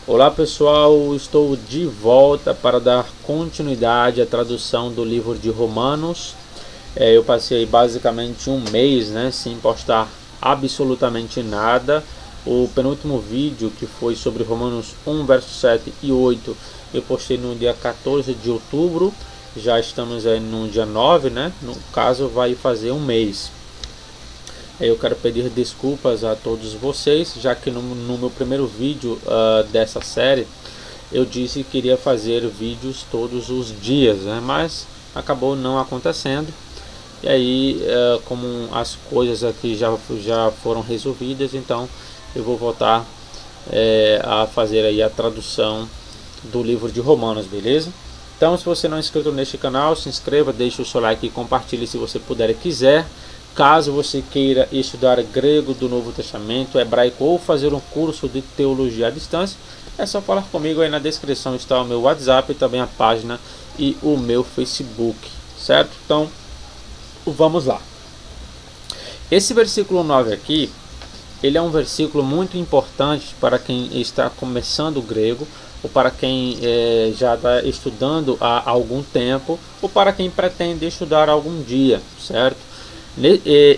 Olá pessoal, estou de volta para dar continuidade à tradução do livro de Romanos. Eu passei basicamente um mês, sem postar absolutamente nada. O penúltimo vídeo, que foi sobre Romanos 1, versos 7 e 8, eu postei no dia 14 de outubro. Já estamos aí no dia 9, no caso vai fazer um mês. Eu quero pedir desculpas a todos vocês, já que no meu primeiro vídeo dessa série eu disse que iria fazer vídeos todos os dias, mas acabou não acontecendo. E aí, como as coisas aqui já foram resolvidas, então eu vou voltar a fazer aí a tradução do livro de Romanos, beleza? Então, se você não é inscrito neste canal, se inscreva, deixe o seu like e compartilhe se você puder e quiser. Caso você queira estudar grego do Novo Testamento, hebraico ou fazer um curso de teologia à distância, é só falar comigo. Aí na descrição está o meu WhatsApp, também a página e o meu Facebook, certo? Então, vamos lá. Esse versículo 9 aqui, ele é um versículo muito importante para quem está começando o grego, ou para quem já está estudando há algum tempo, ou para quem pretende estudar algum dia, certo?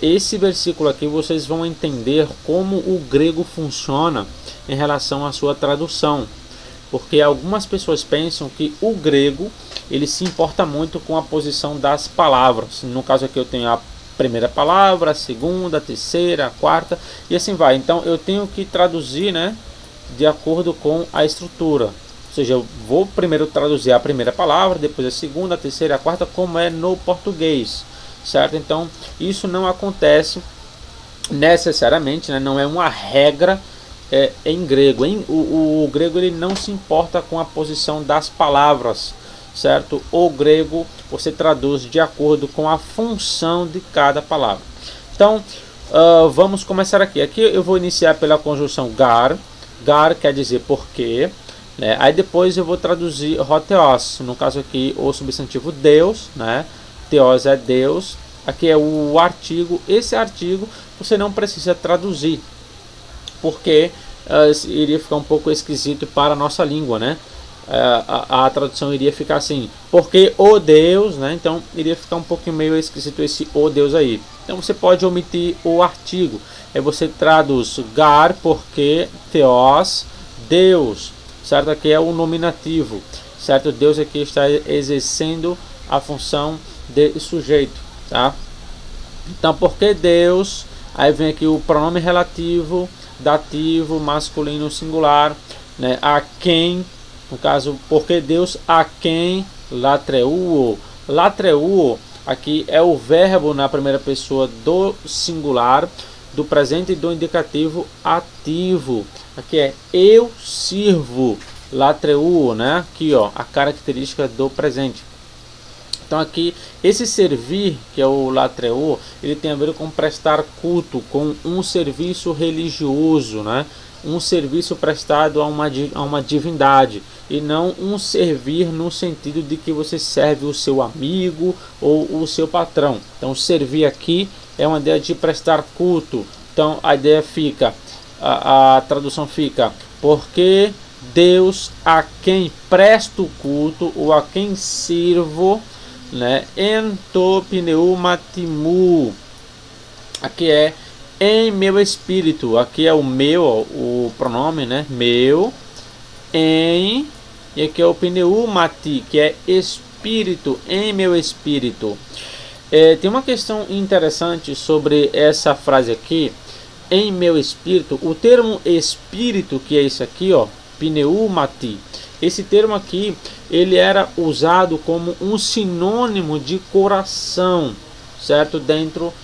Esse versículo aqui vocês vão entender como o grego funciona em relação à sua tradução, porque algumas pessoas pensam que o grego ele se importa muito com a posição das palavras. No caso aqui eu tenho a primeira palavra, a segunda, a terceira, a quarta e assim vai. Então eu tenho que traduzir, de acordo com a estrutura. Ou seja, eu vou primeiro traduzir a primeira palavra, depois a segunda, a terceira, a quarta, como é no português. Certo? Então isso não acontece necessariamente, não é uma regra em grego. O grego ele não se importa com a posição das palavras, certo? O grego você traduz de acordo com a função de cada palavra. Então vamos começar aqui. Aqui eu vou iniciar pela conjunção gar. Gar quer dizer porque. Aí depois eu vou traduzir hotheos, no caso aqui o substantivo Deus, Theos é Deus. Aqui é o artigo. Esse artigo você não precisa traduzir, porque iria ficar um pouco esquisito para a nossa língua, a tradução iria ficar assim, porque o Deus, então iria ficar um pouquinho meio esquisito esse o Deus aí. Então você pode omitir o artigo. Aí você traduz gar, porque, Theos, Deus, certo? Aqui é o nominativo, certo? Deus aqui está exercendo a função de sujeito, tá? Então, porque Deus, aí vem aqui o pronome relativo, dativo, masculino, singular, a quem, no caso, porque Deus, a quem, latreuo. Latreuo, aqui é o verbo na primeira pessoa do singular, do presente e do indicativo ativo. Aqui é eu sirvo, latreuo, aqui ó, a característica do presente. Então aqui, esse servir, que é o latreuo, ele tem a ver com prestar culto, com um serviço religioso, um serviço prestado a uma divindade, e não um servir no sentido de que você serve o seu amigo ou o seu patrão. Então servir aqui é uma ideia de prestar culto. Então a ideia fica, a tradução fica, porque Deus a quem presto culto ou a quem sirvo, ento pneumatimu, aqui é em meu espírito. Aqui é o meu, o pronome, meu, em, e aqui é o pneumati, que é espírito, em meu espírito. Tem uma questão interessante sobre essa frase aqui, em meu espírito. O termo espírito, que é isso aqui, ó, pneumati, esse termo aqui ele era usado como um sinônimo de coração, certo? Dentro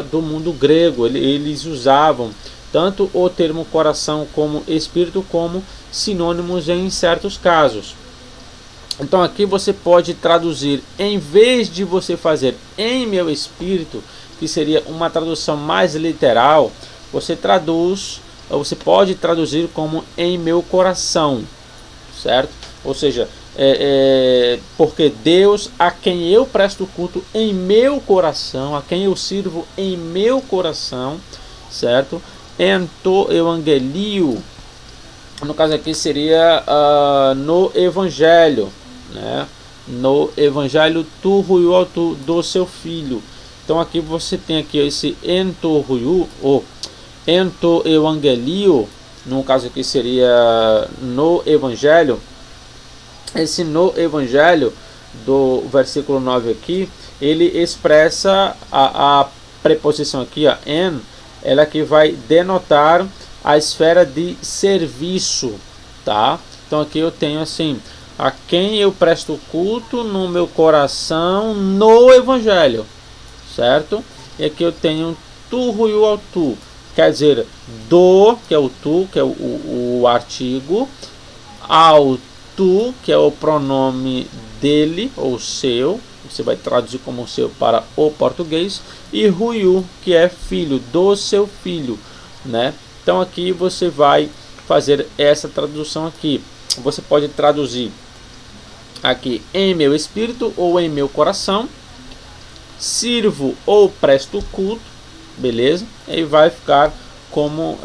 do mundo grego eles usavam tanto o termo coração como espírito como sinônimos em certos casos. Então aqui você pode traduzir, em vez de você fazer em meu espírito, que seria uma tradução mais literal, você pode traduzir como em meu coração, certo? Ou seja, porque Deus a quem eu presto culto em meu coração, a quem eu sirvo em meu coração, certo? Ento evangelio, no caso aqui seria no Evangelho, né? No Evangelho tu ruiu do seu filho. Então aqui você tem aqui esse ento ruiu ou ento evangelio, no caso aqui seria no Evangelho. Esse no Evangelho do versículo 9 aqui, ele expressa a preposição aqui, a en, ela que vai denotar a esfera de serviço, tá? Então aqui eu tenho assim, a quem eu presto culto no meu coração no Evangelho, certo? E aqui eu tenho tu ruiu ao tu, quer dizer, do, que é o tu, que é o artigo, ao tu, que é o pronome dele ou seu, você vai traduzir como seu para o português, e ruiu, que é filho, do seu filho, né? Então aqui você vai fazer essa tradução aqui. Você pode traduzir aqui em meu espírito ou em meu coração, sirvo ou presto culto, beleza? E vai ficar como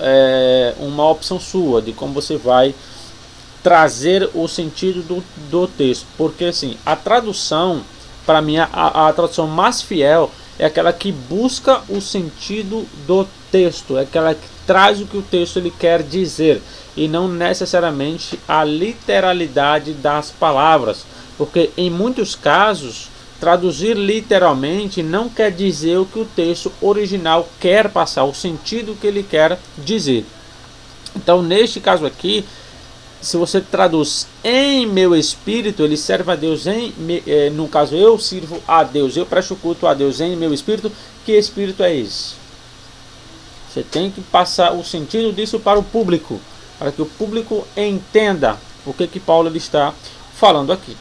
uma opção sua de como você vai trazer o sentido do texto, porque assim, a tradução, para mim, a tradução mais fiel é aquela que busca o sentido do texto, é aquela que traz o que o texto ele quer dizer, e não necessariamente a literalidade das palavras, porque em muitos casos, traduzir literalmente não quer dizer o que o texto original quer passar, o sentido que ele quer dizer. Então, neste caso aqui, se você traduz em meu espírito, ele serve a Deus no caso eu sirvo a Deus, eu presto culto a Deus em meu espírito. Que espírito é esse? Você tem que passar o sentido disso para o público, para que o público entenda o que Paulo ele está falando aqui.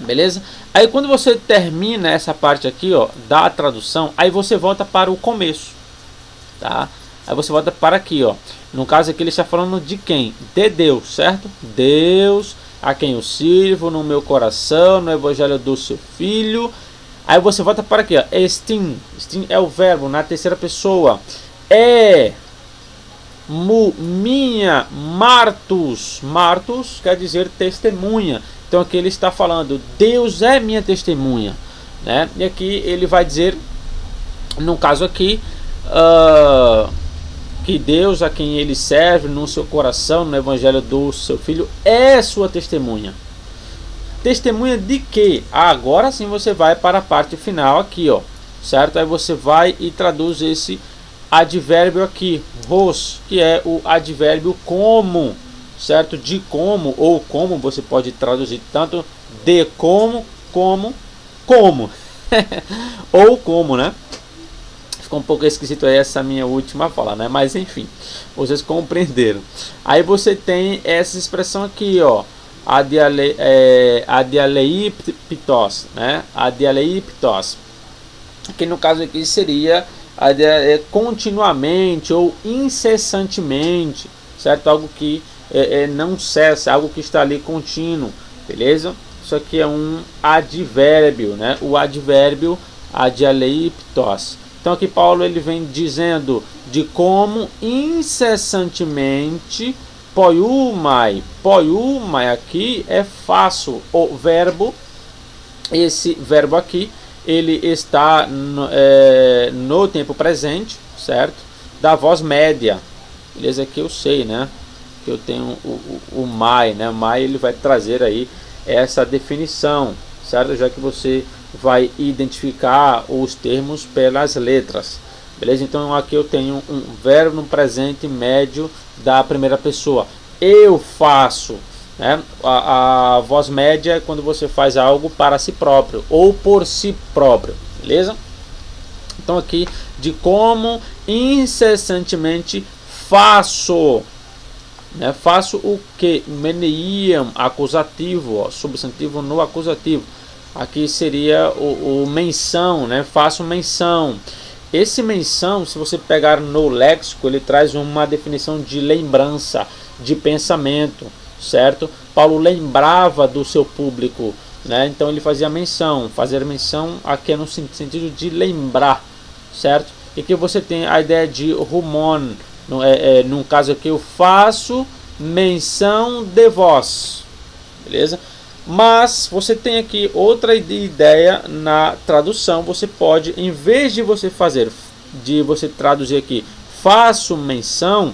Beleza? Aí quando você termina essa parte aqui, ó, da tradução, aí você volta para o começo, tá? Aí você volta para aqui, ó. No caso aqui ele está falando de quem? De Deus, certo? Deus, a quem eu sirvo no meu coração, no Evangelho do seu Filho. Aí você volta para aqui, ó. Estim. Estim é o verbo na terceira pessoa. Minha, martus. Martus quer dizer testemunha. Então aqui ele está falando, Deus é minha testemunha, né? E aqui ele vai dizer, no caso aqui, que Deus a quem ele serve no seu coração, no Evangelho do seu Filho, é sua testemunha. Testemunha de quê? Agora sim você vai para a parte final aqui, ó, certo? Aí você vai e traduz esse advérbio aqui, ros, que é o advérbio como, certo? De como, ou como você pode traduzir tanto de como ou como, né? Ficou um pouco esquisito aí essa minha última fala, né? Mas enfim, vocês compreenderam. Aí você tem essa expressão aqui, ó, adialeiptos, né? Adialeiptos, que no caso aqui seria continuamente ou incessantemente, certo? Algo que não cessa, algo que está ali contínuo, beleza? Isso aqui é um advérbio, né? O advérbio adialeiptos. Então aqui Paulo ele vem dizendo de como incessantemente poiumai. Poiumai aqui é fácil. O verbo, esse verbo aqui, ele está no tempo presente, certo? Da voz média. Beleza? Aqui eu sei, né? Que eu tenho o mai, né? O mai ele vai trazer aí essa definição, certo? Já que você vai identificar os termos pelas letras, beleza? Então aqui eu tenho um verbo no presente médio da primeira pessoa. Eu faço, né? A voz média é quando você faz algo para si próprio ou por si próprio, beleza? Então aqui de como incessantemente faço, né? Faço o que? Meneiam, acusativo, ó, substantivo no acusativo. Aqui seria o menção, né? Faço menção. Esse menção, se você pegar no léxico, ele traz uma definição de lembrança, de pensamento, certo? Paulo lembrava do seu público, né? Então ele fazia menção. Fazer menção aqui é no sentido de lembrar, certo? E que você tem a ideia de rumon. No caso aqui eu faço menção de vós, beleza? Mas você tem aqui outra ideia na tradução. Você pode, em vez de você traduzir aqui faço menção,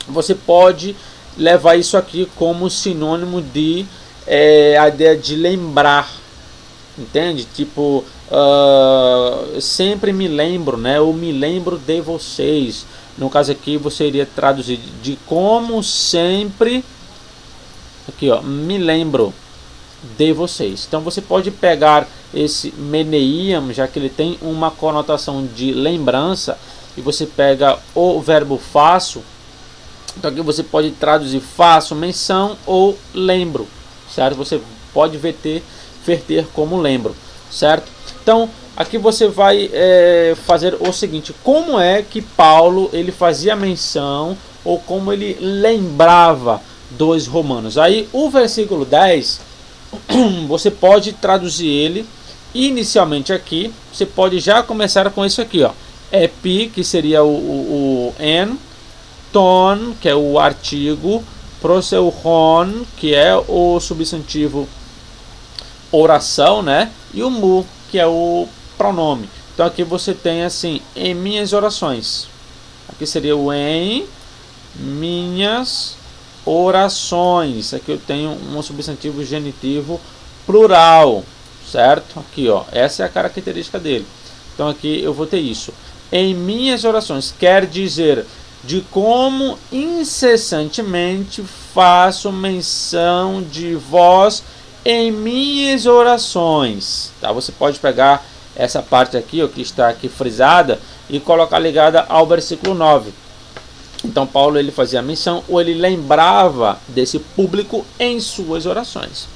você pode levar isso aqui como sinônimo de a ideia de lembrar, entende? Tipo, sempre me lembro, né? Ou me lembro de vocês. No caso aqui você iria traduzir de como sempre, aqui ó, me lembro de vocês. Então você pode pegar esse meneiam, já que ele tem uma conotação de lembrança, e você pega o verbo faço. Então aqui você pode traduzir faço menção ou lembro, certo? Você pode verter como lembro, certo? Então aqui você vai fazer o seguinte: como é que Paulo ele fazia menção ou como ele lembrava dos romanos? Aí o versículo 10 você pode traduzir ele inicialmente aqui. Você pode já começar com isso aqui, ó, epi, que seria o en, ton, que é o artigo, proseuchon, que é o substantivo oração, né? E o mu, que é o pronome. Então aqui você tem assim, em minhas orações. Aqui seria o em minhas orações. Aqui eu tenho um substantivo genitivo plural, certo? Aqui ó, essa é a característica dele. Então aqui eu vou ter isso. Em minhas orações quer dizer de como incessantemente faço menção de vós em minhas orações, tá? Você pode pegar essa parte aqui, ó, que está aqui frisada, e colocar ligada ao versículo 9. Então Paulo ele fazia menção ou ele lembrava desse público em suas orações,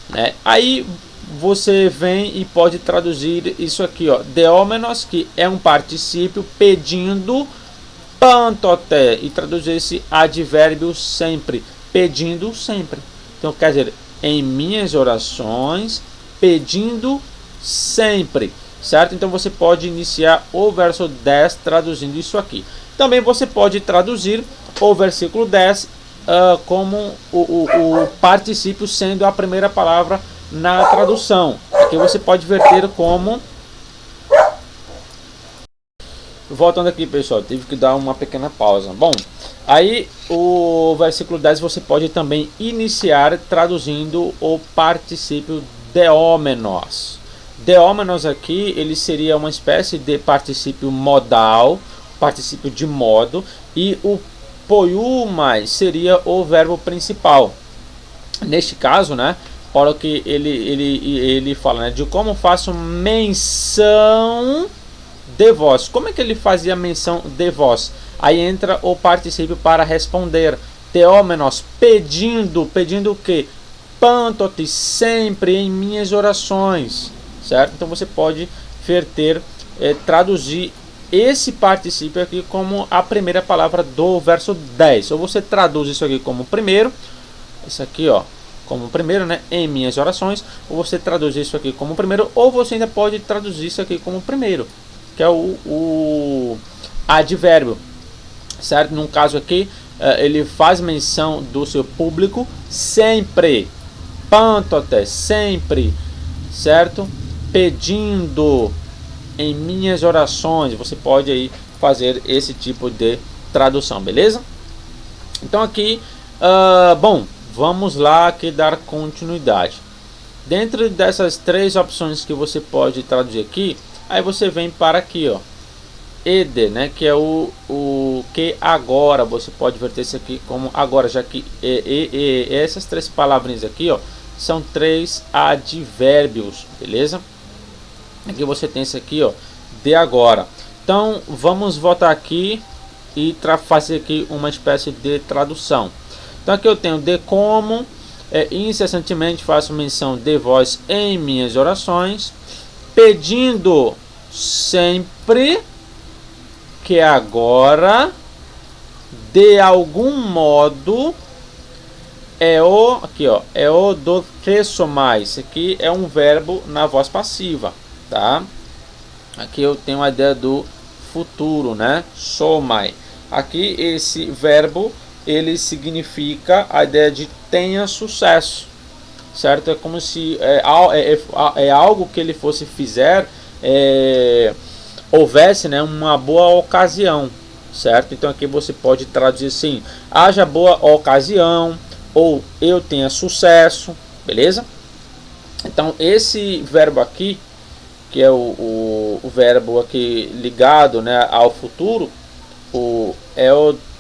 né? Aí você vem e pode traduzir isso aqui, ó, deómenos, que é um particípio pedindo, pantoté, e traduzir esse advérbio sempre, pedindo sempre. Então quer dizer, em minhas orações, pedindo sempre, certo? Então você pode iniciar o verso 10 traduzindo isso aqui. Também você pode traduzir o versículo 10 como o particípio sendo a primeira palavra na tradução. Aqui você pode verter como... Voltando aqui, pessoal, tive que dar uma pequena pausa. Bom, aí o versículo 10 você pode também iniciar traduzindo o particípio deómenos. Deómenos aqui, ele seria uma espécie de particípio modal, particípio de modo, e o poiumai seria o verbo principal. Neste caso, né, olha que ele fala, né, de como faço menção de vós. Como é que ele fazia menção de vós? Aí entra o particípio para responder. Teómenos, pedindo o que? Pantote, sempre em minhas orações, certo? Então você pode verter, traduzir esse particípio aqui como a primeira palavra do verso 10. Ou você traduz isso aqui como primeiro, isso aqui ó, como primeiro, né, em minhas orações, ou você traduz isso aqui como primeiro, ou você ainda pode traduzir isso aqui como primeiro, que é o advérbio, certo? No caso aqui, ele faz menção do seu público sempre, pantote, sempre, certo? Pedindo em minhas orações. Você pode aí fazer esse tipo de tradução, beleza? Então aqui, bom, vamos lá aqui dar continuidade. Dentro dessas três opções que você pode traduzir aqui, aí você vem para aqui, ó, ede, né, que é o que agora. Você pode verter isso aqui como agora, já que essas três palavrinhas aqui, ó, são três advérbios, beleza? Aqui você tem isso aqui, ó, de agora. Então vamos voltar aqui e fazer aqui uma espécie de tradução. Então aqui eu tenho de como, incessantemente faço menção de vós em minhas orações, pedindo sempre, que agora, de algum modo, aqui ó, é o do que somais. Aqui é um verbo na voz passiva, tá? Aqui eu tenho a ideia do futuro, né? Somai. Aqui esse verbo ele significa a ideia de tenha sucesso, certo? É como se é algo que ele fosse fizer, houvesse, né, uma boa ocasião, certo? Então aqui você pode traduzir assim: haja boa ocasião, ou eu tenha sucesso, beleza? Então esse verbo aqui, que é o verbo aqui ligado, né, ao futuro, o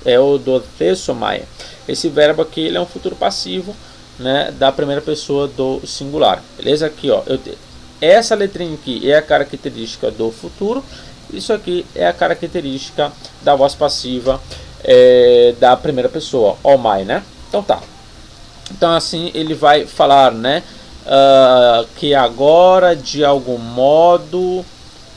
eudotesomai. Esse verbo aqui, ele é um futuro passivo, né, da primeira pessoa do singular, beleza? Aqui, ó, essa letrinha aqui é a característica do futuro. Isso aqui é a característica da voz passiva da primeira pessoa, omai, né? Então tá. Então assim ele vai falar, né, que agora de algum modo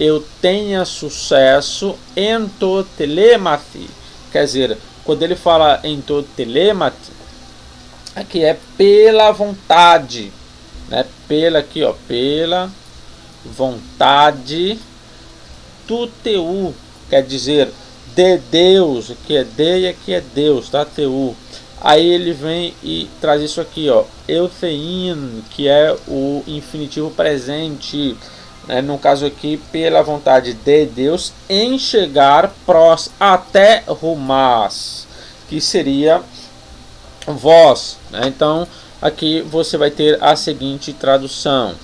eu tenha sucesso em to telemathi. Quer dizer, quando ele fala em to telemathi, aqui é pela vontade, né? Pela vontade tu teu, quer dizer de Deus, aqui é de e aqui é Deus, tá? Teu. Aí ele vem e traz isso aqui, ó, euthein, que é o infinitivo presente, né? No caso aqui, pela vontade de Deus, em chegar prós até rumás, que seria vós, né? Então aqui você vai ter a seguinte tradução,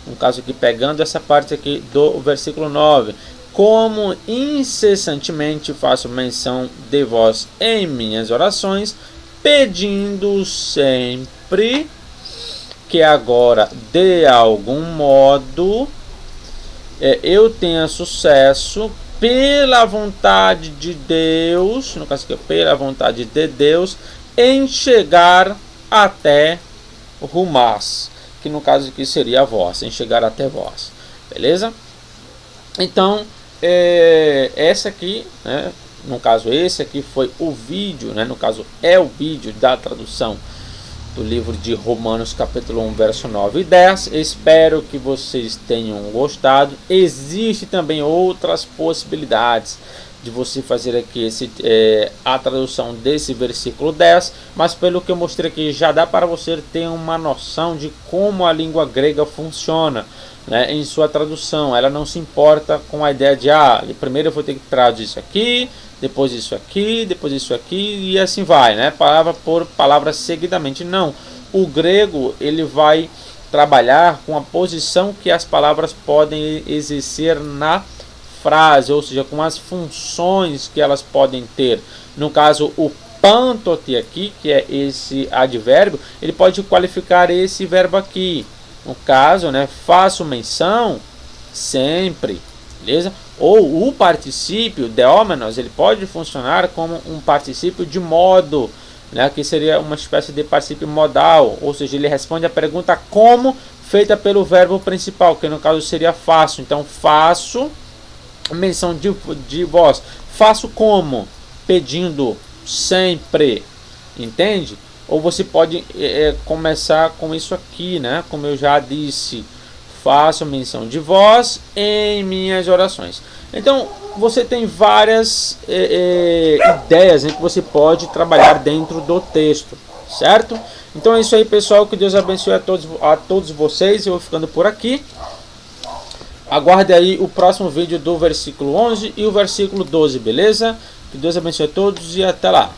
no caso aqui pegando essa parte aqui do versículo 9: como incessantemente faço menção de vós em minhas orações, pedindo sempre que agora de algum modo eu tenha sucesso pela vontade de Deus, no caso aqui pela vontade de Deus, em chegar até rumás, que no caso aqui seria vós, em chegar até vós, beleza? Então essa aqui, né, no caso esse aqui foi o vídeo, né, no caso é o vídeo da tradução do livro de Romanos capítulo 1 verso 9 e 10. Espero que vocês tenham gostado. Existem também outras possibilidades de você fazer aqui a tradução desse versículo 10, mas pelo que eu mostrei aqui já dá para você ter uma noção de como a língua grega funciona, né, em sua tradução. Ela não se importa com a ideia de primeiro eu vou ter que traduzir isso aqui, depois isso aqui, depois isso aqui, e assim vai, né, palavra por palavra seguidamente. Não, o grego ele vai trabalhar com a posição que as palavras podem exercer na frase, ou seja, com as funções que elas podem ter. No caso, o pantote aqui, que é esse advérbio, ele pode qualificar esse verbo aqui. No caso, né, faço menção sempre, beleza? Ou o particípio deómenos, ele pode funcionar como um particípio de modo, né, que seria uma espécie de particípio modal, ou seja, ele responde a pergunta como feita pelo verbo principal, que no caso seria faço. Então, faço menção de vós, faço como? Pedindo sempre, entende? Ou você pode começar com isso aqui, né? Como eu já disse, faço menção de vós em minhas orações. Então, você tem várias ideias em que você pode trabalhar dentro do texto, certo? Então é isso aí, pessoal. Que Deus abençoe a todos vocês. Eu vou ficando por aqui. Aguarde aí o próximo vídeo do versículo 11 e o versículo 12, beleza? Que Deus abençoe a todos e até lá.